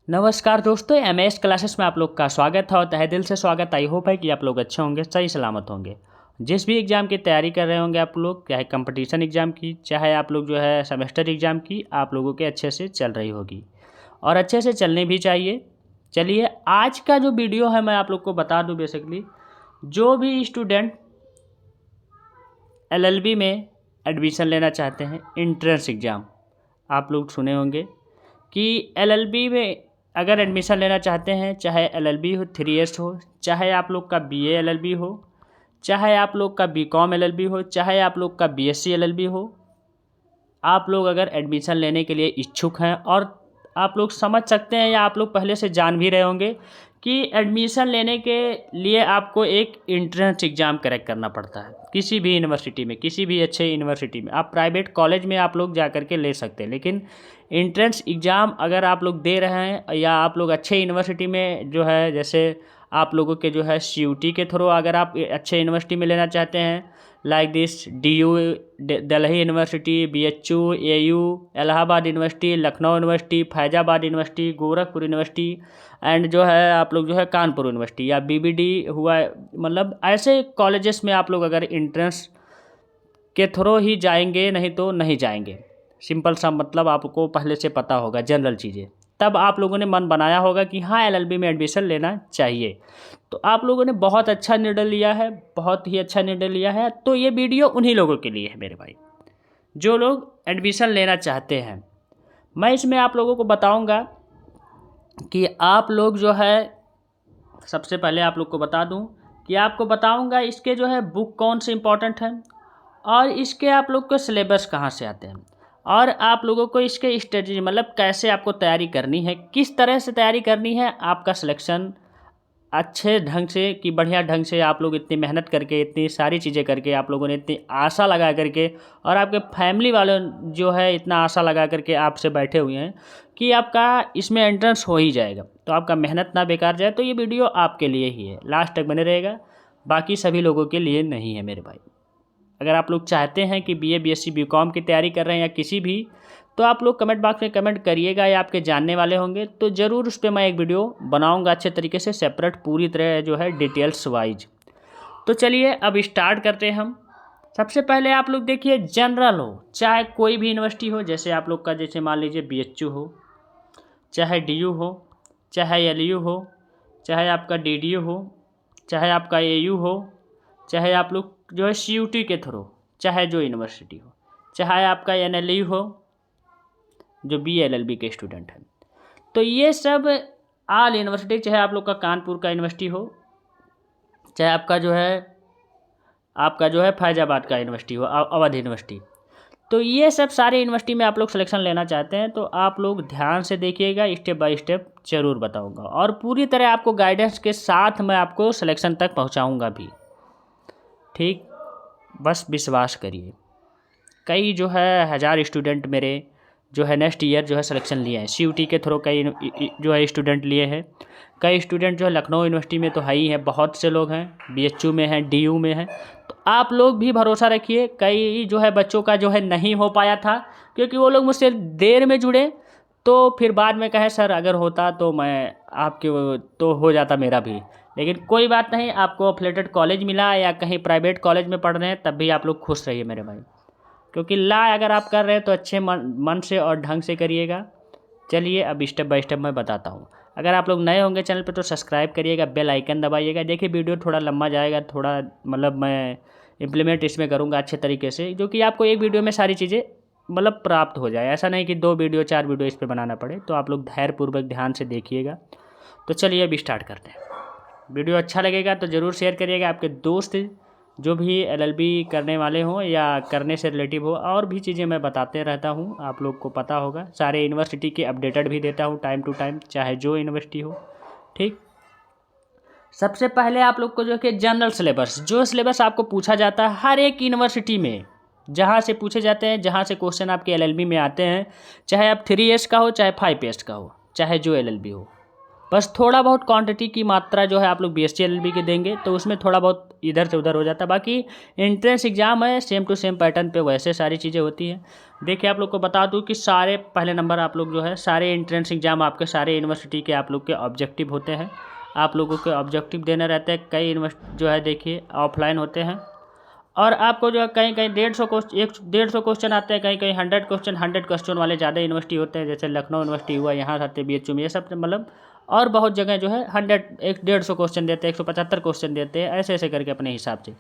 नमस्कार दोस्तों, MS classes में आप लोग का स्वागत है और तहे दिल से स्वागत। आई होप है कि आप लोग अच्छे होंगे, सही सलामत होंगे। जिस भी एग्ज़ाम की तैयारी कर रहे होंगे आप लोग, चाहे कंपटीशन एग्ज़ाम की, चाहे आप लोग जो है सेमेस्टर एग्ज़ाम की, आप लोगों के अच्छे से चल रही होगी और अच्छे से चलनी भी चाहिए। चलिए, आज का जो वीडियो है मैं आप लोग को बता दूँ। बेसिकली जो भी स्टूडेंट एलएलबी में एडमिशन लेना चाहते हैं, एंट्रेंस एग्ज़ाम आप लोग सुने होंगे कि एलएलबी में अगर एडमिशन लेना चाहते हैं, चाहे एलएलबी हो 3 इयर्स हो, चाहे आप लोग का बीए एलएलबी हो, चाहे आप लोग का बीकॉम एलएलबी हो, चाहे आप लोग का बीएससी एलएलबी हो, आप लोग अगर एडमिशन लेने के लिए इच्छुक हैं और आप लोग समझ सकते हैं या आप लोग पहले से जान भी रहे होंगे कि एडमिशन लेने के लिए आपको एक एंट्रेंस एग्ज़ाम क्रैक करना पड़ता है। किसी भी यूनिवर्सिटी में, किसी भी अच्छे यूनिवर्सिटी में, आप प्राइवेट कॉलेज में आप लोग जा कर के ले सकते हैं, लेकिन एंट्रेंस एग्ज़ाम अगर आप लोग दे रहे हैं या आप लोग अच्छे यूनिवर्सिटी में जो है, जैसे आप लोगों के जो है सीयूटी के थ्रू अगर आप अच्छे यूनिवर्सिटी में लेना चाहते हैं, like this DU Delhi university, BHU, AU, Allahabad university, Lucknow university, Faizabad university, Gorakhpur university and जो है आप लोग जो है कानपुर यूनिवर्सिटी या बीबीडी हुआ, मतलब ऐसे कॉलेजेस में आप लोग अगर एंट्रेंस के थ्रू ही जाएंगे, नहीं तो नहीं जाएंगे। सिंपल सा मतलब आपको पहले से पता होगा जनरल चीज़ें, तब आप लोगों ने मन बनाया होगा कि हाँ एलएलबी में एडमिशन लेना चाहिए। तो आप लोगों ने बहुत अच्छा निर्णय लिया है, बहुत ही अच्छा निर्णय लिया है। तो ये वीडियो उन्हीं लोगों के लिए है मेरे भाई, जो लोग एडमिशन लेना चाहते हैं। मैं इसमें आप लोगों को बताऊंगा कि आप लोग जो है, सबसे पहले आप लोग को बता दूं कि आपको बताऊंगा इसके जो है बुक कौन से इंपॉर्टेंट हैं और इसके आप लोग को सिलेबस कहाँ से आते हैं और आप लोगों को इसके स्ट्रेटजी मतलब कैसे आपको तैयारी करनी है, किस तरह से तैयारी करनी है, आपका सिलेक्शन अच्छे ढंग से कि बढ़िया ढंग से आप लोग इतनी मेहनत करके, इतनी सारी चीज़ें करके, आप लोगों ने इतनी आशा लगा करके और आपके फैमिली वाले जो है इतना आशा लगा करके आपसे बैठे हुए हैं कि आपका इसमें एंट्रेंस हो ही जाएगा, तो आपका मेहनत ना बेकार जाए। तो ये वीडियो आपके लिए ही है, लास्ट तक बने रहेगा, बाकी सभी लोगों के लिए नहीं है मेरे भाई। अगर आप लोग चाहते हैं कि बीए बीएससी बीकॉम की तैयारी कर रहे हैं या किसी भी, तो आप लोग कमेंट बॉक्स में कमेंट करिएगा या आपके जानने वाले होंगे तो ज़रूर उस पर मैं एक वीडियो बनाऊंगा अच्छे तरीके से, सेपरेट पूरी तरह जो है डिटेल्स वाइज। तो चलिए अब स्टार्ट करते हैं हम। सबसे पहले आप लोग देखिए, जनरल हो चाहे कोई भी यूनिवर्सिटी हो, जैसे आप लोग का जैसे मान लीजिए बीएचयू हो, चाहे डीयू हो, चाहे एलयू हो, चाहे आपका डीडीयू हो, चाहे आपका एयू हो, चाहे आप लोग जो है सीयूटी के थ्रू, चाहे जो यूनिवर्सिटी हो, चाहे आपका एनएलयू हो जो बीएलएलबी के स्टूडेंट हैं, तो ये सब ऑल यूनिवर्सिटी, चाहे आप लोग का कानपुर का यूनिवर्सिटी हो, चाहे आपका जो है फैज़ाबाद का यूनिवर्सिटी हो, अवध यूनिवर्सिटी, तो ये सब सारे यूनिवर्सिटी में आप लोग सिलेक्शन लेना चाहते हैं तो आप लोग ध्यान से देखिएगा, स्टेप बाय स्टेप ज़रूर बताऊंगा और पूरी तरह आपको गाइडेंस के साथ मैं आपको सिलेक्शन तक पहुंचाऊंगा भी, ठीक। बस विश्वास करिए। कई जो है हज़ार स्टूडेंट मेरे जो है नेक्स्ट ईयर जो है सिलेक्शन लिए हैं सीयूटी के थ्रू, कई जो है स्टूडेंट लिए हैं। कई स्टूडेंट जो है लखनऊ यूनिवर्सिटी में तो है ही है, बहुत से लोग हैं बीएचयू में हैं, डीयू में हैं। तो आप लोग भी भरोसा रखिए, कई जो है बच्चों का जो है नहीं हो पाया था क्योंकि वो लोग मुझसे देर में जुड़े, तो फिर बाद में कहे सर अगर होता तो मैं आपके तो हो जाता मेरा भी, लेकिन कोई बात नहीं, आपको अफिलेटेड कॉलेज मिला या कहीं प्राइवेट कॉलेज में पढ़ रहे हैं तब भी आप लोग खुश रहिए मेरे भाई, क्योंकि ला अगर आप कर रहे हैं तो अच्छे मन से और ढंग से करिएगा। चलिए अब स्टेप बाय स्टेप मैं बताता हूँ। अगर आप लोग नए होंगे चैनल पे तो सब्सक्राइब करिएगा, बेल आइकन दबाइएगा। देखिए वीडियो थोड़ा लंबा जाएगा, थोड़ा मतलब मैं इम्प्लीमेंट इसमें करूँगा अच्छे तरीके से, जो कि आपको एक वीडियो में सारी चीज़ें मतलब प्राप्त हो जाए। ऐसा नहीं कि 2 वीडियो 4 वीडियो इस पर बनाना पड़े, तो आप लोग धैर्यपूर्वक ध्यान से देखिएगा। तो चलिए अब स्टार्ट करते हैं। वीडियो अच्छा लगेगा तो ज़रूर शेयर करिएगा, आपके दोस्त जो भी एलएलबी करने वाले हों या करने से रिलेटिव हो, और भी चीज़ें मैं बताते रहता हूँ, आप लोग को पता होगा। सारे यूनिवर्सिटी के अपडेटेड भी देता हूँ टाइम टू टाइम, चाहे जो यूनिवर्सिटी हो, ठीक। सबसे पहले आप लोग को जो कि जनरल सिलेबस, जो सिलेबस आपको पूछा जाता है हर एक यूनिवर्सिटी में, जहाँ से पूछे जाते हैं, जहाँ से क्वेश्चन आपके एलएलबी में आते हैं, चाहे आप 3 इयर्स का हो, चाहे 5 इयर्स का हो, चाहे जो एलएलबी हो, बस थोड़ा बहुत क्वांटिटी की मात्रा जो है आप लोग BSc LLB के देंगे तो उसमें थोड़ा बहुत इधर से उधर हो जाता है। बाकी एंट्रेंस एग्ज़ाम है सेम टू सेम पैटर्न पे वैसे सारी चीज़ें होती हैं। देखिए आप लोग को बता दूं कि सारे पहले नंबर आप लोग जो है सारे एंट्रेंस एग्ज़ाम आपके सारे यूनिवर्सिटी के आप लोग के ऑब्जेक्टिव होते हैं। आप लोगों के ऑब्जेक्टिव देने रहते हैं। कई यूनिवर्सिटी जो है देखिए ऑफलाइन होते हैं और आपको जो है कहीं कहीं 150 क्वेश्चन आते हैं, कहीं कहीं 100 क्वेश्चन वाले ज़्यादा यूनिवर्सिटी होते हैं, जैसे लखनऊ यूनिवर्सिटी हुआ, यहाँ आते BHU में, ये सब मतलब और बहुत जगह जो है 150 क्वेश्चन देते हैं, 175 क्वेश्चन देते हैं, ऐसे ऐसे करके अपने हिसाब से।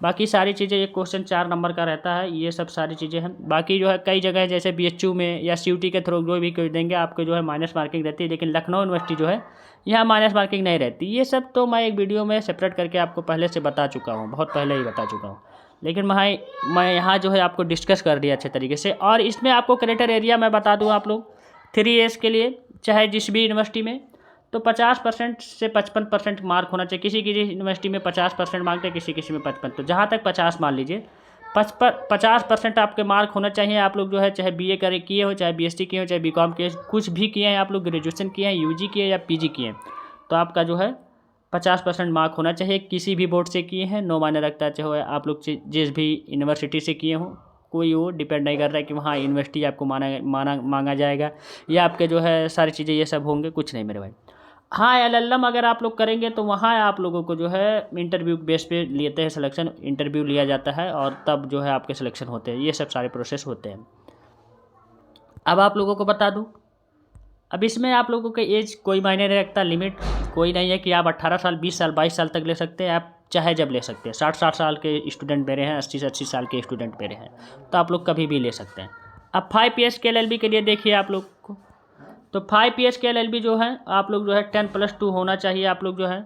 बाकी सारी चीज़ें एक क्वेश्चन 4 नंबर का रहता है, ये सब सारी चीज़ें हैं। बाकी जो है कई जगह जैसे BHU में या CUT के थ्रू जो भी कोई देंगे आपको जो है माइनस मार्किंग रहती है, लेकिन लखनऊ यूनिवर्सिटी जो है यहाँ माइनस मार्किंग नहीं रहती। ये सब तो मैं एक वीडियो में सेपरेट करके आपको पहले से बता चुका हूँ, बहुत पहले ही बता चुका हूँ, लेकिन मैं यहाँ जो है आपको डिस्कस कर दिया अच्छे तरीके से। और इसमें आपको क्राइटेरिया एरिया मैं बता दूँ आप लोग 3 इयर्स के लिए चाहे जिस भी यूनिवर्सिटी में, तो 50% से 55% मार्क होना चाहिए। किसी किसी यूनिवर्सिटी में 50% मांगते हैं, किसी किसी में 55, तो जहाँ तक 50 मान लीजिए 50% आपके मार्क होना चाहिए। आप लोग जो है चाहे BA किए हो, चाहे BSc किए हो, चाहे BCom किए, कुछ भी किए हैं आप लोग, ग्रेजुएशन किए हैं, UG किए या PG किए हैं, तो आपका जो है 50% मार्क होना चाहिए। किसी भी बोर्ड से किए हैं नो मायने रखता है, चाहे आप लोग जिस भी यूनिवर्सिटी से किए हों, कोई वो डिपेंड नहीं कर रहा है कि वहाँ यूनिवर्सिटी आपको मांगा जाएगा या आपके जो है सारी चीज़ें ये सब होंगे, कुछ नहीं मेरे भाई। हाँ LLM अगर आप लोग करेंगे तो वहाँ आप लोगों को जो है इंटरव्यू बेस पे लेते हैं, सिलेक्शन इंटरव्यू लिया जाता है और तब जो है आपके सिलेक्शन होते हैं। ये सब सारे प्रोसेस होते हैं। अब आप लोगों को बता दूँ, अब इसमें आप लोगों के एज कोई मायने नहीं रखता, लिमिट कोई नहीं है कि आप 18 साल 20 साल 22 साल तक ले सकते हैं, आप चाहे जब ले सकते हैं। 60 साल के स्टूडेंट मेरे हैं, 80 साल के स्टूडेंट मेरे हैं, तो आप लोग कभी भी ले सकते हैं। अब 5 ईयर्स के LLB के लिए देखिए आप लोग को, तो 5 ईयर्स के LLB जो है आप लोग जो है 10+2 होना चाहिए। आप लोग जो है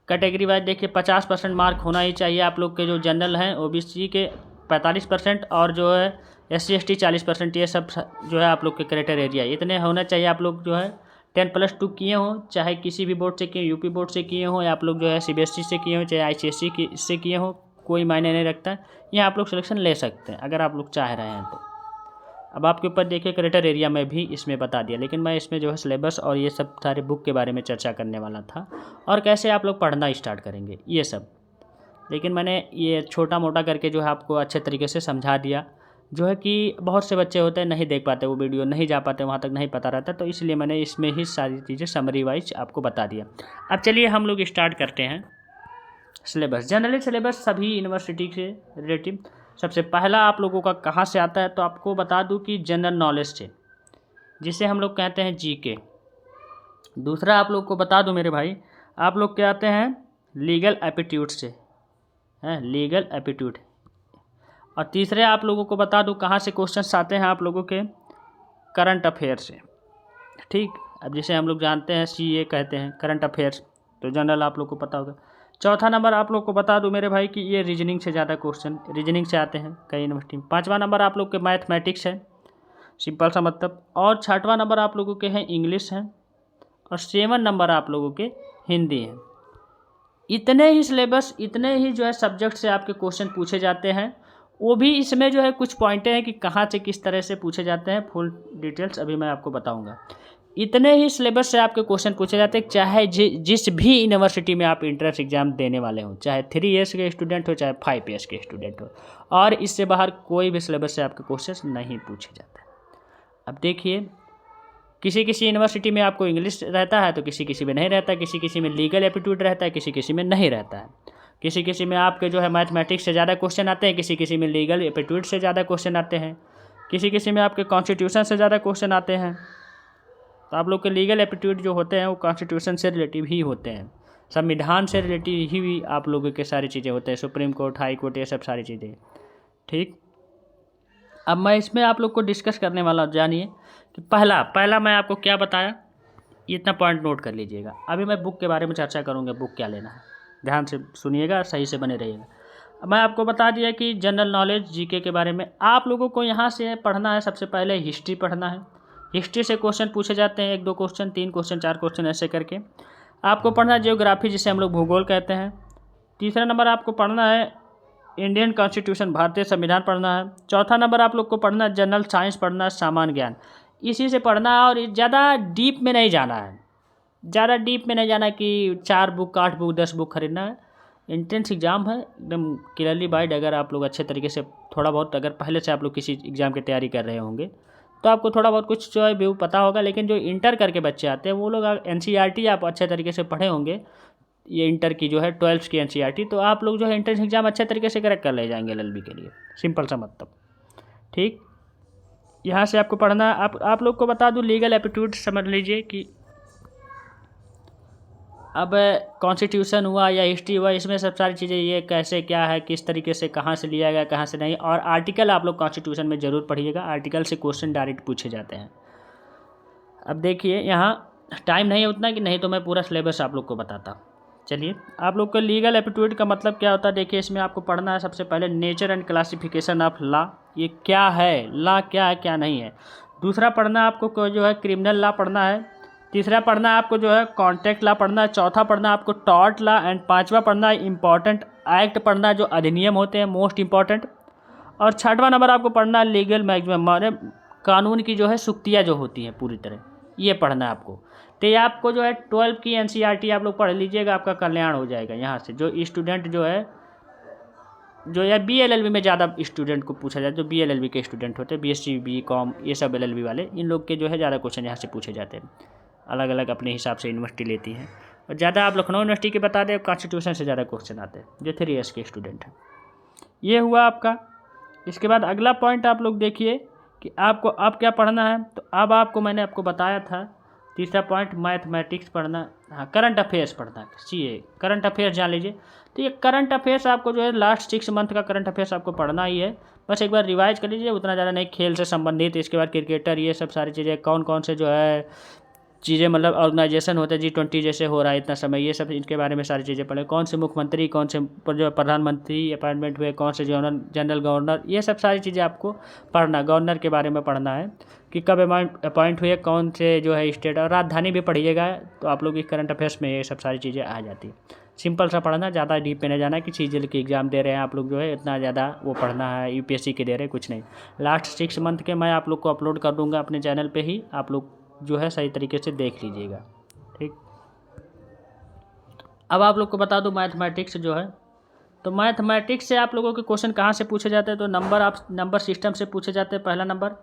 कैटेगरी वाइज देखिए 50% मार्क होना ही चाहिए। आप लोग के जो जनरल हैं OBC के 45% और जो है SC ST 40%, ये सब जो है आप लोग के क्राइटेरिया एरिया इतने होना चाहिए। आप लोग जो है 10+2 किए हों, चाहे किसी भी बोर्ड से किए, UP बोर्ड से किए हों या आप लोग जो है CBSE से किए हों, चाहे ICSE से किए हों, कोई मायने नहीं रखता। यहाँ आप लोग सिलेक्शन ले सकते हैं अगर आप लोग चाह रहे हैं तो। अब आपके ऊपर देखिए क्राइटेरिया एरिया में भी इसमें बता दिया, लेकिन मैं इसमें जो है सिलेबस और ये सब सारे बुक के बारे में चर्चा करने वाला था और कैसे आप लोग पढ़ना स्टार्ट करेंगे ये सब, लेकिन मैंने ये छोटा मोटा करके जो है आपको अच्छे तरीके से समझा दिया। जो है कि बहुत से बच्चे होते हैं नहीं देख पाते, वो वीडियो नहीं जा पाते, वहाँ तक नहीं पता रहता, तो इसलिए मैंने इसमें ही सारी चीज़ें समरी वाइज आपको बता दिया। अब चलिए हम लोग स्टार्ट करते हैं सिलेबस। जनरली सिलेबस सभी यूनिवर्सिटी से रिलेटिव सबसे पहला आप लोगों का कहाँ से आता है, तो आपको बता दूं कि जनरल नॉलेज से, जिसे हम लोग कहते हैं GK। दूसरा आप लोग को बता दूं मेरे भाई, आप लोग क्या आते हैं लीगल एप्टीट्यूड से, हैं लीगल एप्टीट्यूड। और तीसरे आप लोगों को बता दूं कहाँ से क्वेश्चंस आते हैं, आप लोगों के करंट अफेयर से। ठीक, अब जिसे हम लोग जानते हैं CA कहते हैं करंट अफेयर्स, तो जनरल आप लोग को पता होगा। चौथा नंबर आप लोग को बता दूं मेरे भाई कि ये रीजनिंग से ज़्यादा क्वेश्चन रीजनिंग से आते हैं कई यूनिवर्सिटी में। 5वां नंबर आप लोग के मैथमेटिक्स है, सिंपल सा मतलब। और 6वां नंबर आप लोगों के हैं इंग्लिश हैं, और 7 नंबर आप लोगों के हिंदी हैं। इतने ही सिलेबस, इतने ही जो है सब्जेक्ट से आपके क्वेश्चन पूछे जाते हैं। वो भी इसमें जो है कुछ पॉइंटें हैं कि कहाँ से किस तरह से पूछे जाते हैं, फुल डिटेल्स अभी मैं आपको बताऊँगा। इतने ही सिलेबस से आपके क्वेश्चन पूछे जाते हैं, चाहे जिस भी यूनिवर्सिटी में आप एंट्रेंस एग्जाम देने वाले हो, चाहे 3 इयर्स के स्टूडेंट हो, चाहे 5 इयर्स के स्टूडेंट हो, और इससे बाहर कोई भी सिलेबस से आपके क्वेश्चन नहीं पूछे जाते। अब देखिए, किसी किसी यूनिवर्सिटी में आपको इंग्लिश रहता है तो किसी किसी में नहीं रहता, किसी किसी में लीगल एप्टीट्यूड रहता है, किसी किसी में नहीं रहता है। किसी किसी में आपके जो है मैथमेटिक्स से ज़्यादा क्वेश्चन आते हैं, किसी किसी में लीगल एप्टीट्यूड से ज़्यादा क्वेश्चन आते हैं, किसी किसी में आपके कॉन्स्टिट्यूशन से ज़्यादा क्वेश्चन आते हैं। तो आप लोग के लीगल एप्टीट्यूड जो होते हैं वो कॉन्स्टिट्यूशन से रिलेटिव ही होते हैं, संविधान से रिलेटिव ही आप लोगों के सारी चीज़ें होते हैं, सुप्रीम कोर्ट, हाई कोर्ट, ये सब सारी चीज़ें। ठीक, अब मैं इसमें आप लोग को डिस्कस करने वाला, जानिए कि पहला मैं आपको क्या बताया, इतना पॉइंट नोट कर लीजिएगा। अभी मैं बुक के बारे में चर्चा करूँगा, बुक क्या लेना है, ध्यान से सुनिएगा, सही से बने रहिएगा। मैं आपको बता दिया कि जनरल नॉलेज GK के बारे में आप लोगों को यहाँ से पढ़ना है। सबसे पहले हिस्ट्री पढ़ना है। हिस्ट्री से क्वेश्चन पूछे जाते हैं, 1-2 क्वेश्चन, 3 क्वेश्चन, 4 क्वेश्चन, ऐसे करके। आपको पढ़ना है जियोग्राफी, जिसे हम लोग भूगोल कहते हैं। तीसरा नंबर आपको पढ़ना है इंडियन कॉन्स्टिट्यूशन, भारतीय संविधान पढ़ना है। चौथा नंबर आप लोग को पढ़ना है जनरल साइंस पढ़ना है, सामान्य ज्ञान। इसी से पढ़ना है और ज़्यादा डीप में नहीं जाना है, ज़्यादा डीप में नहीं जाना कि 4 बुक 8 बुक 10 बुक खरीदना है। एंट्रेंस एग्ज़ाम है एकदम क्लियरली बाइड। अगर आप लोग अच्छे तरीके से थोड़ा बहुत, अगर पहले से आप लोग किसी एग्ज़ाम की तैयारी कर रहे होंगे तो आपको थोड़ा बहुत कुछ जो है व्यू पता होगा। लेकिन जो इंटर करके बच्चे आते हैं वो लोग NCERT आप अच्छे तरीके से पढ़े होंगे, ये इंटर की जो है 12th की NCERT, तो आप लोग जो है एंट्रेंस एग्ज़ाम अच्छे तरीके से क्रैक कर ले जाएंगे LLB के लिए। सिंपल सा मतलब। ठीक, यहाँ से आपको पढ़ना। आप लोग को बता दूँ, लीगल एप्टीट्यूड समझ लीजिए कि अब कॉन्स्टिट्यूशन हुआ या हिस्ट्री हुआ, इसमें सब सारी चीज़ें ये कैसे क्या है, किस तरीके से, कहाँ से लिया गया, कहाँ से नहीं। और आर्टिकल आप लोग कॉन्स्टिट्यूशन में ज़रूर पढ़िएगा, आर्टिकल से क्वेश्चन डायरेक्ट पूछे जाते हैं। अब देखिए, यहाँ टाइम नहीं है उतना कि नहीं तो मैं पूरा सिलेबस आप लोग को बताता। चलिए, आप लोग को लीगल एप्टीट्यूड का मतलब क्या होता है देखिए, इसमें आपको पढ़ना है सबसे पहले nature and classification of law, ये क्या है, लॉ क्या है क्या नहीं है। दूसरा पढ़ना आपको जो है क्रिमिनल लॉ पढ़ना है। तीसरा पढ़ना आपको जो है कॉन्ट्रैक्ट लॉ पढ़ना है। चौथा पढ़ना आपको टॉर्ट लॉ। एंड पांचवा पढ़ना है इंपॉर्टेंट एक्ट पढ़ना है, जो अधिनियम होते हैं मोस्ट इंपॉर्टेंट। और छठवां नंबर आपको पढ़ना है लीगल मैक्सिमम, माने कानून की जो है सुक्तियाँ जो होती हैं पूरी तरह, ये पढ़ना है आपको। तो ये आपको जो है 12 की NCERT आप लोग पढ़ लीजिएगा, आपका कल्याण हो जाएगा। यहाँ से जो स्टूडेंट जो है, जो या BLLB में ज़्यादा स्टूडेंट को पूछा जाए, जो BLLB के स्टूडेंट होते हैं, BSc BCom ये सब LLB वाले, इन लोग के जो है ज़्यादा क्वेश्चन यहाँ से पूछे जाते हैं। अलग अलग अपने हिसाब से यूनिवर्सिटी लेती है, और ज़्यादा आप लखनऊ यूनिवर्सिटी के बता दें, कॉन्स्टिट्यूशन से ज़्यादा क्वेश्चन आते हैं जो 3 ईयर्स के स्टूडेंट हैं। ये हुआ आपका। इसके बाद अगला पॉइंट आप लोग देखिए कि आपको अब क्या पढ़ना है। तो अब आपको मैंने आपको बताया था, तीसरा पॉइंट मैथमेटिक्स पढ़ना, हाँ करंट अफेयर्स पढ़ना है। CA करंट अफेयर्स जान लीजिए। तो ये करंट अफेयर्स आपको जो है लास्ट 6 मंथ का करंट अफेयर्स आपको पढ़ना ही है। बस एक बार रिवाइज कर लीजिए, उतना ज़्यादा नहीं, खेल से संबंधित, इसके बाद क्रिकेटर, ये सब सारी चीज़ें, कौन कौन से जो है चीज़ें मतलब ऑर्गेनाइजेशन होते हैं, G20 जैसे हो रहा है इतना समय, ये सब इनके बारे में सारी चीज़ें पढ़ें। कौन से मुख्यमंत्री, कौन से जो प्रधानमंत्री अपॉइंटमेंट हुए, कौन से जनरल गवर्नर, ये सब सारी चीज़ें आपको पढ़ना, गवर्नर के बारे में पढ़ना है कि कब अपॉइंट हुए, कौन से जो है स्टेट, और राजधानी भी पढ़िएगा। तो आप लोग इस करंट अफेयर्स में ये सब सारी चीज़ें आ जाती है। सिंपल सा पढ़ना, ज़्यादा डीप में नहीं जाना कि CGL की एग्ज़ाम दे रहे हैं आप लोग, जो है इतना ज़्यादा वो पढ़ना है, UPSC के दे रहे हैं, कुछ नहीं। लास्ट 6 मंथ के मैं आप लोग को अपलोड कर दूँगा अपने चैनल पर ही, आप लोग जो है सही तरीके से देख लीजिएगा। ठीक, अब आप लोग को बता दूं मैथमेटिक्स जो है, तो मैथमेटिक्स से आप लोगों के क्वेश्चन कहाँ से पूछे जाते हैं, तो नंबर सिस्टम से पूछे जाते हैं। पहला नंबर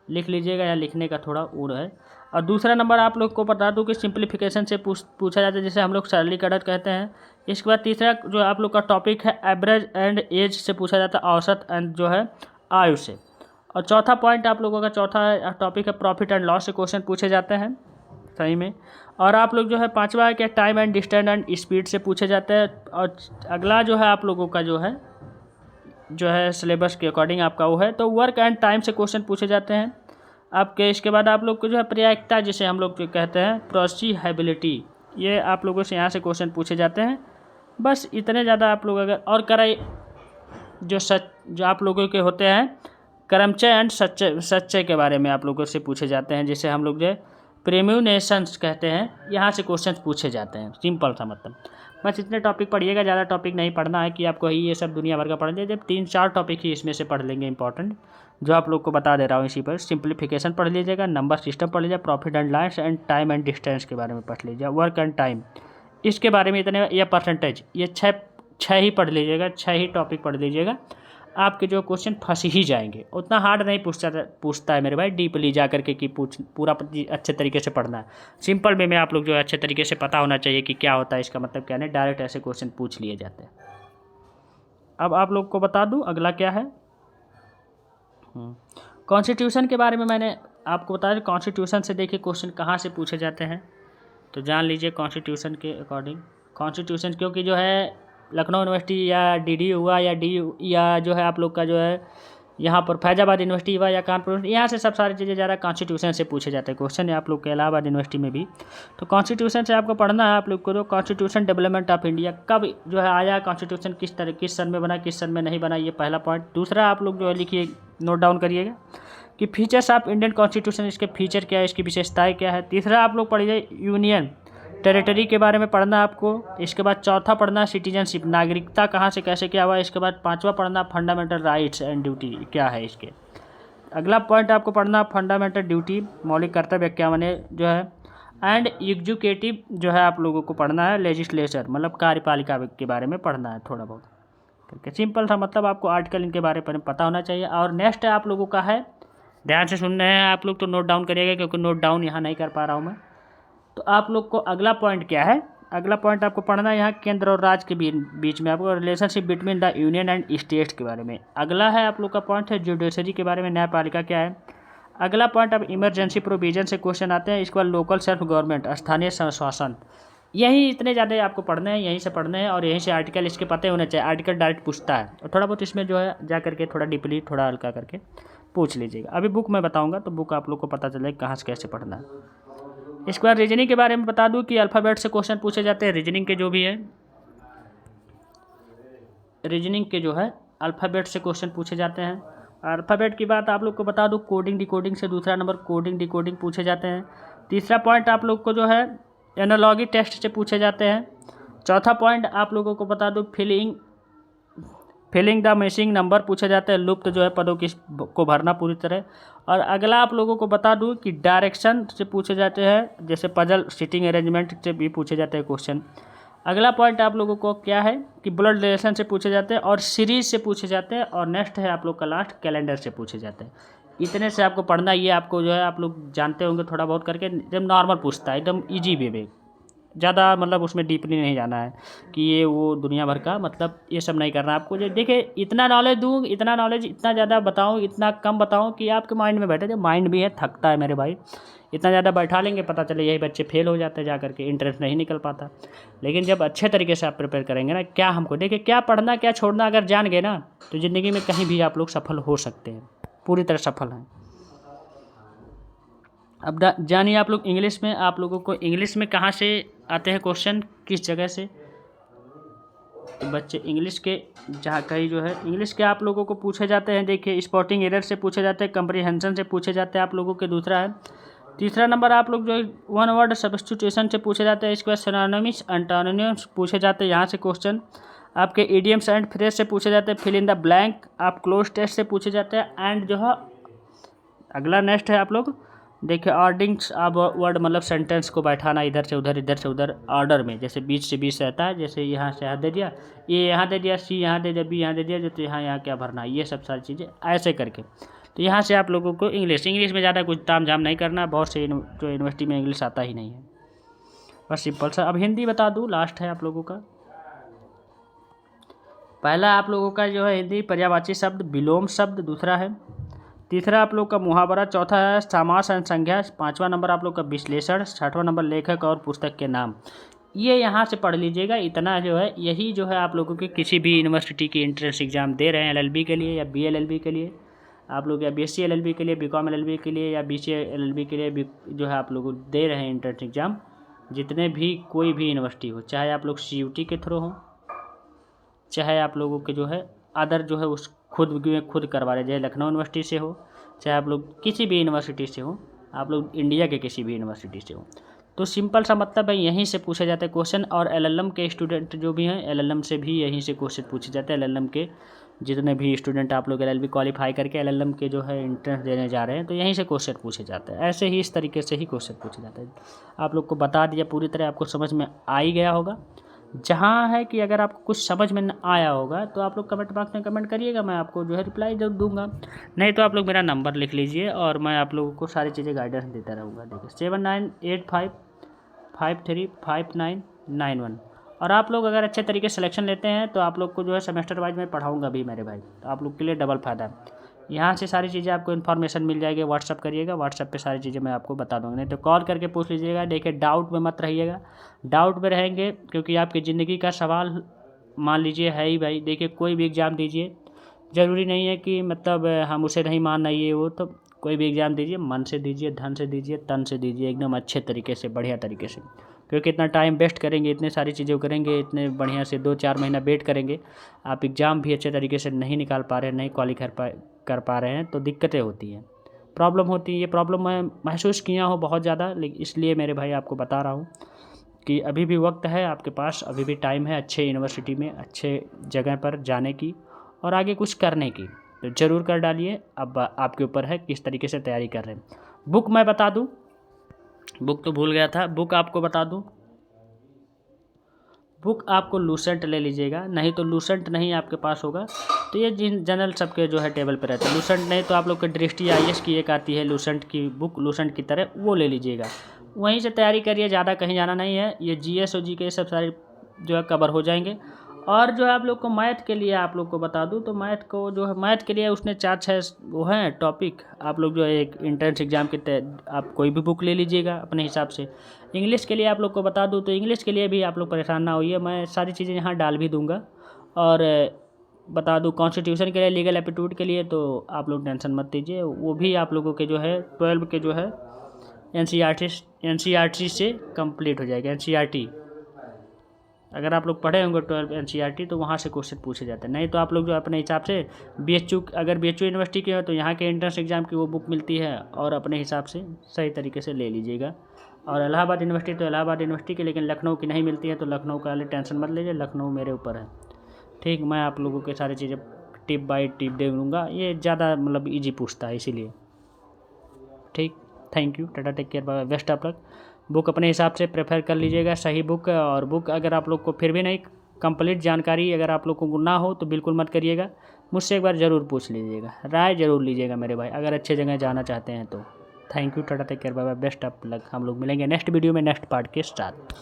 लिख लीजिएगा, या लिखने का थोड़ा उड़ है। और दूसरा नंबर आप लोग को बता दूं कि सिंप्लीफिकेशन से पूछा जाता है, जिसे हम लोग सरलीकरण कहते हैं। इसके बाद तीसरा जो आप लोग का टॉपिक है एवरेज एंड एज से पूछा जाता है, औसत एंड जो है आयु से। और चौथा पॉइंट आप लोगों का चौथा टॉपिक है प्रॉफिट एंड लॉस से क्वेश्चन पूछे जाते हैं सही में। और आप लोग जो है पांचवा है क्या, time and distance and speed से पूछे जाते हैं। और अगला जो है आप लोगों का जो है सिलेबस के अकॉर्डिंग आपका वो है, तो वर्क एंड टाइम से क्वेश्चन पूछे जाते हैं आपके। इसके बाद आप लोग को जो है प्रायिकता, जिसे हम लोग कहते हैं प्रोसीहेबिलिटी, ये आप लोगों से यहाँ से क्वेश्चन पूछे जाते हैं। बस इतने ज़्यादा आप लोग अगर और कराई जो आप लोगों के होते हैं क्रमचय एंड सच्चय के बारे में आप लोगों से पूछे जाते हैं, जिसे हम लोग जो प्रेम्यूनेशंस कहते हैं, यहाँ से क्वेश्चन पूछे जाते हैं। सिंपल सा मतलब, बस इतने टॉपिक पढ़िएगा, ज़्यादा टॉपिक नहीं पढ़ना है कि आपको ये सब दुनिया भर का पढ़ लीजिए। जब 3-4 टॉपिक ही इसमें से पढ़ लेंगे इंपॉर्टेंट, जो आप लोग को बता दे रहा हूँ इसी पर। सिंप्लीफिकेशन पढ़ लीजिएगा, नंबर सिस्टम पढ़ लीजिए, profit and loss and time and distance के बारे में पढ़ लीजिए, वर्क एंड टाइम इसके बारे में इतने, या परसेंटेज, ये छः ही पढ़ लीजिएगा, 6 ही टॉपिक पढ़ लीजिएगा। आपके जो क्वेश्चन फंस ही जाएंगे। उतना हार्ड नहीं पूछता है मेरे भाई, डीपली जा करके कि पूरा अच्छे तरीके से पढ़ना है। सिंपल वे में आप लोग जो है अच्छे तरीके से पता होना चाहिए कि क्या होता है, इसका मतलब क्या नहीं, डायरेक्ट ऐसे क्वेश्चन पूछ लिए जाते हैं। अब आप लोग को बता दूं अगला क्या है। कॉन्स्टिट्यूशन के बारे में मैंने आपको बताया, कॉन्स्टिट्यूशन से देखिए क्वेश्चन कहाँ से पूछे जाते हैं, तो जान लीजिए कॉन्स्टिट्यूशन के अकॉर्डिंग। कॉन्स्टिट्यूशन क्योंकि जो है लखनऊ यूनिवर्सिटी या DD हुआ या या जो है आप लोग का जो है यहाँ पर फैजाबाद यूनिवर्सिटी हुआ या कानपुर, यहाँ से सब सारी चीज़ें ज़्यादा कॉन्स्टिट्यूशन से पूछे जाते हैं क्वेश्चन। आप लोग के इलाहाबाद यूनिवर्सिटी में भी तो कॉन्स्टिट्यूशन से आपको पढ़ना है आप लोग को। तो कॉन्स्टिट्यूशन डेवलपमेंट ऑफ इंडिया कब जो है आया, कॉन्स्टिट्यूशन किस सन में बना, किस सन में नहीं बना, ये पहला पॉइंट। दूसरा आप लोग जो है लिखिए, नोट डाउन करिएगा कि फीचर्स ऑफ इंडियन कॉन्स्टिट्यूशन, इसके फीचर क्या है, इसकी विशेषताएँ क्या है। तीसरा आप लोग पढ़िए यूनियन टेरिटरी के बारे में पढ़ना आपको। इसके बाद चौथा पढ़ना सिटीजनशिप, नागरिकता कहाँ से कैसे क्या हुआ। इसके बाद पांचवा पढ़ना फंडामेंटल राइट्स एंड ड्यूटी क्या है इसके। अगला पॉइंट आपको पढ़ना फंडामेंटल ड्यूटी, मौलिक कर्तव्य क्या माने जो है। एंड एग्जीक्यूटिव जो है आप लोगों को पढ़ना है, लेजिस्लेचर मतलब कार्यपालिका के बारे में पढ़ना है थोड़ा बहुत करके। सिंपल सा मतलब आपको आर्टिकल इनके बारे में पता होना चाहिए। और नेक्स्ट आप लोगों का है, ध्यान से सुनने हैं आप लोग, तो नोट डाउन करिएगा क्योंकि नोट डाउन यहाँ नहीं कर पा रहा हूँ मैं। तो आप लोग को अगला पॉइंट क्या है, अगला पॉइंट आपको पढ़ना है यहाँ केंद्र और राज्य के बीच में आपको relationship between the union and states के बारे में। अगला है आप लोग का पॉइंट है जुडिशरी के बारे में, न्यायपालिका क्या है। अगला पॉइंट अब इमरजेंसी प्रोविजन से क्वेश्चन आते हैं। इसके बाद लोकल सेल्फ गवर्नमेंट, स्थानीय स्वशासन। यही इतने ज़्यादा आपको पढ़ने हैं, यहीं से पढ़ने हैं और यहीं से आर्टिकल इसके पते होने चाहिए। आर्टिकल डायरेक्ट पूछता है और थोड़ा बहुत इसमें जो है जा करके थोड़ा डीपली थोड़ा हल्का करके पूछ लीजिएगा। अभी बुक मैं बताऊँगा तो बुक आप लोग को पता चलेगा कहाँ से कैसे पढ़ना है। इसके बाद रीजनिंग के बारे में बता दूं कि अल्फ़ाबेट से क्वेश्चन पूछे जाते हैं। रीजनिंग के जो भी है, रीजनिंग के जो है अल्फ़ाबेट से क्वेश्चन पूछे जाते हैं। अल्फ़ाबेट की बात आप लोग को बता दूं, कोडिंग डिकोडिंग से दूसरा नंबर कोडिंग डिकोडिंग पूछे जाते हैं। तीसरा पॉइंट आप लोग को जो है एनालॉगी टेस्ट से पूछे जाते हैं। चौथा पॉइंट आप लोगों को बता दूं फिलिंग द मिसिंग नंबर पूछे जाते हैं, लुप्त जो है पदों की को भरना पूरी तरह। और अगला आप लोगों को बता दूं कि डायरेक्शन से पूछे जाते हैं, जैसे पजल सिटिंग अरेंजमेंट से भी पूछे जाते हैं क्वेश्चन। अगला पॉइंट आप लोगों को क्या है कि ब्लड रिलेशन से पूछे जाते हैं और सीरीज से पूछे जाते हैं। और नेक्स्ट है आप लोग का लास्ट कैलेंडर से पूछे जाते हैं। इतने से आपको पढ़ना, ये आपको जो है आप लोग जानते होंगे थोड़ा बहुत करके, जब नॉर्मल पूछता है एकदम ईजी वे में, ज़्यादा मतलब उसमें डीपली नहीं जाना है कि ये वो दुनिया भर का, मतलब ये सब नहीं करना आपको। जो देखिए इतना नॉलेज दूँ, इतना नॉलेज इतना ज़्यादा बताऊँ, इतना कम बताऊँ कि आपके माइंड में बैठे। जो माइंड भी है थकता है मेरे भाई, इतना ज़्यादा बैठा लेंगे पता चले यही बच्चे फेल हो जाते हैं जा करके, इंटरेस्ट नहीं निकल पाता। लेकिन जब अच्छे तरीके से आप प्रिपेयर करेंगे ना, क्या हमको देखिए क्या पढ़ना क्या छोड़ना अगर जान गए ना, तो ज़िंदगी में कहीं भी आप लोग सफल हो सकते हैं, पूरी तरह सफल हैं। अब जानिए आप लोग इंग्लिश में, आप लोगों को इंग्लिश में कहाँ से आते हैं क्वेश्चन, किस जगह से। तो बच्चे इंग्लिश के जहाँ कहीं जो है इंग्लिश के आप लोगों को पूछे जाते हैं। देखिए स्पॉटिंग एरर से पूछे जाते हैं, कंप्रीहेंशन से पूछे जाते हैं आप लोगों के। दूसरा है तीसरा नंबर आप लोग जो वन वर्ड सब्स्टिट्यूशन से पूछे जाते हैं। इसके बाद सिनोनिम्स एंटोनिम्स पूछे जाते हैं यहाँ से क्वेश्चन। आपके इडियम्स एंड फ्रेज से पूछे जाते हैं। फिल इन द ब्लैंक आप क्लोज टेस्ट से पूछे जाते हैं। एंड जो है अगला नेक्स्ट है आप लोग देखिए ऑर्डिंग्स आप वर्ड मतलब सेंटेंस को बैठाना इधर से उधर ऑर्डर में, जैसे बीच से बीच रहता है। जैसे यहाँ से यहाँ दे दिया, ये यहाँ दे दिया, सी यहाँ दे दिया, बी यहाँ दे दिया, जो तो यहाँ क्या भरना है, ये सब सारी चीज़ें ऐसे करके। तो यहाँ से आप लोगों को इंग्लिश में ज़्यादा कुछ ताम झाम नहीं करना। बहुत से जो यूनिवर्सिटी में इंग्लिश आता ही नहीं है, बस सिंपल सा। अब हिंदी बता दूँ, लास्ट है आप लोगों का। पहला आप लोगों का जो है हिंदी पर्यायवाची शब्द, विलोम शब्द दूसरा है। तीसरा आप लोग का मुहावरा, चौथा है समास एंड संज्ञा, पांचवा नंबर आप लोग का विश्लेषण, छठवां नंबर लेखक और पुस्तक के नाम। ये यहाँ से पढ़ लीजिएगा। इतना जो है यही जो है आप लोगों के किसी भी यूनिवर्सिटी की एंट्रेंस एग्जाम दे रहे हैं, एलएलबी के लिए या बीएलएलबी के लिए आप लोग, या बीएससी एलएलबी के लिए, बीकॉम एलएलबी के लिए या बीसीए एलएलबी के लिए जो है आप लोग दे रहे हैं एंट्रेंस एग्जाम, जितने भी कोई भी यूनिवर्सिटी हो, चाहे आप लोग सीयूटी के थ्रू हो, चाहे आप लोगों के जो है अदर जो है उस खुद करवा रहे, चाहे लखनऊ यूनिवर्सिटी से हो, चाहे आप लोग किसी भी यूनिवर्सिटी से हो, आप लोग इंडिया के किसी भी यूनिवर्सिटी से हो। तो सिंपल सा मतलब है यहीं से पूछे जाते हैं क्वेश्चन। और एलएलएम के स्टूडेंट जो भी हैं, एलएलएम से भी यहीं से क्वेश्चन पूछे जाते हैं। एलएलएम के जितने भी स्टूडेंट आप लोग एलएलबी क्वालिफाई करके एलएलएम के जो है एंट्रेंस देने जा रहे हैं, तो यहीं से क्वेश्चन पूछे जाते हैं। ऐसे ही इस तरीके से ही क्वेश्चन पूछे जाते हैं। आप लोग को बता दिया, पूरी तरह आपको समझ में आ ही गया होगा। जहाँ है कि अगर आपको कुछ समझ में न आया होगा तो आप लोग कमेंट बॉक्स में कमेंट करिएगा, मैं आपको जो है रिप्लाई जरूर दूंगा। नहीं तो आप लोग मेरा नंबर लिख लीजिए और मैं आप लोगों को सारी चीज़ें गाइडेंस देता रहूँगा। देखिए 7985535991। और आप लोग अगर अच्छे तरीके से सिलेक्शन लेते हैं तो आप लोग को जो है सेमेस्टर वाइज मैं पढ़ाऊँगा भी मेरे भाई, तो आप लोग के लिए डबल फ़ायदा है। यहाँ से सारी चीज़ें आपको इन्फॉर्मेशन मिल जाएगी। व्हाट्सअप करिएगा, व्हाट्सअप पे सारी चीज़ें मैं आपको बता दूँगा। नहीं तो कॉल करके पूछ लीजिएगा। देखिए डाउट में मत रहिएगा, डाउट में रहेंगे क्योंकि आपकी ज़िंदगी का सवाल मान लीजिए है ही भाई। देखिए कोई भी एग्ज़ाम दीजिए, ज़रूरी नहीं है कि मतलब हम उसे नहीं मानना ये वो, तो कोई भी एग्ज़ाम दीजिए मन से दीजिए, धन से दीजिए, तन से दीजिए, एकदम अच्छे तरीके से, बढ़िया तरीके से। क्योंकि इतना टाइम वेस्ट करेंगे, इतने सारी चीज़ें करेंगे, इतने बढ़िया से 2-4 महीना वेट करेंगे, आप एग्ज़ाम भी अच्छे तरीके से नहीं निकाल पा रहे हैं, नहीं क्वालिफाई कर पा रहे हैं, तो दिक्कतें होती हैं, प्रॉब्लम होती है। ये प्रॉब्लम मैं महसूस किया हूँ बहुत ज़्यादा, लेकिन इसलिए मेरे भाई आपको बता रहा हूँ कि अभी भी वक्त है आपके पास, अभी भी टाइम है अच्छे यूनिवर्सिटी में, अच्छे जगह पर जाने की और आगे कुछ करने की। तो ज़रूर कर डालिए। अब आपके ऊपर है किस तरीके से तैयारी कर रहे हैं। बुक मैं बता दूँ, बुक तो भूल गया था, बुक आपको बता दूँ, बुक आपको लूसेंट ले लीजिएगा, नहीं तो लूसेंट नहीं आपके पास होगा तो ये जिन जनरल सबके जो है टेबल पे रहता है। लूसेंट नहीं तो आप लोग के दृष्टि IAS की एक आती है लूसेंट की बुक, लूसेंट की तरह, वो ले लीजिएगा। वहीं से तैयारी करिए, ज़्यादा कहीं जाना नहीं है। ये GS और GK सब सारे जो है कवर हो जाएंगे। और जो है आप लोग को मैथ के लिए आप लोग को बता दूं तो मैथ को जो है, मैथ के लिए उसने 4-6 वो हैं टॉपिक। आप लोग जो है एक एंट्रेंस एग्ज़ाम के आप कोई भी बुक ले लीजिएगा अपने हिसाब से। इंग्लिश के लिए आप लोग को बता दूं तो इंग्लिश के लिए भी आप लोग परेशान ना होइए, मैं सारी चीज़ें यहाँ डाल भी दूँगा। और बता दूँ कॉन्स्टिट्यूशन के लिए, लीगल एप्टीट्यूड के लिए तो आप लोग टेंशन मत लीजिए, वो भी आप लोगों के जो है 12 के जो है NCERT से कंप्लीट हो जाएगा। NCERT अगर आप लोग पढ़े होंगे 12 NCERT तो वहाँ से क्वेश्चन पूछे जाते हैं। नहीं तो आप लोग जो अपने हिसाब से BHU, अगर BHU यूनिवर्सिटी के हो तो यहाँ के एंट्रेंस एग्ज़ाम की वो बुक मिलती है और अपने हिसाब से सही तरीके से ले लीजिएगा। और इलाहाबाद यूनिवर्सिटी तो इलाहाबाद यूनिवर्सिटी की, लेकिन लखनऊ की नहीं मिलती है तो लखनऊ का वाले टेंशन मत लीजिए, लखनऊ मेरे ऊपर है। ठीक, मैं आप लोगों के सारी चीज़ें टिप बाय टिप दे दूँगा, ये ज़्यादा मतलब ईजी पूछता है इसीलिए। ठीक, thank you, tata, take care, bye, best of luck. Book अपने हिसाब से प्रेफर कर लीजिएगा, सही बुक। और बुक अगर आप लोग को फिर भी नहीं कंप्लीट जानकारी अगर आप लोग को ना हो तो बिल्कुल मत करिएगा, मुझसे एक बार ज़रूर पूछ लीजिएगा, राय ज़रूर लीजिएगा मेरे भाई, अगर अच्छे जगह जाना चाहते हैं तो। Thank you, tata, take care, bye bye, best of luck. हम लोग मिलेंगे नेक्स्ट वीडियो में नेक्स्ट पार्ट के साथ।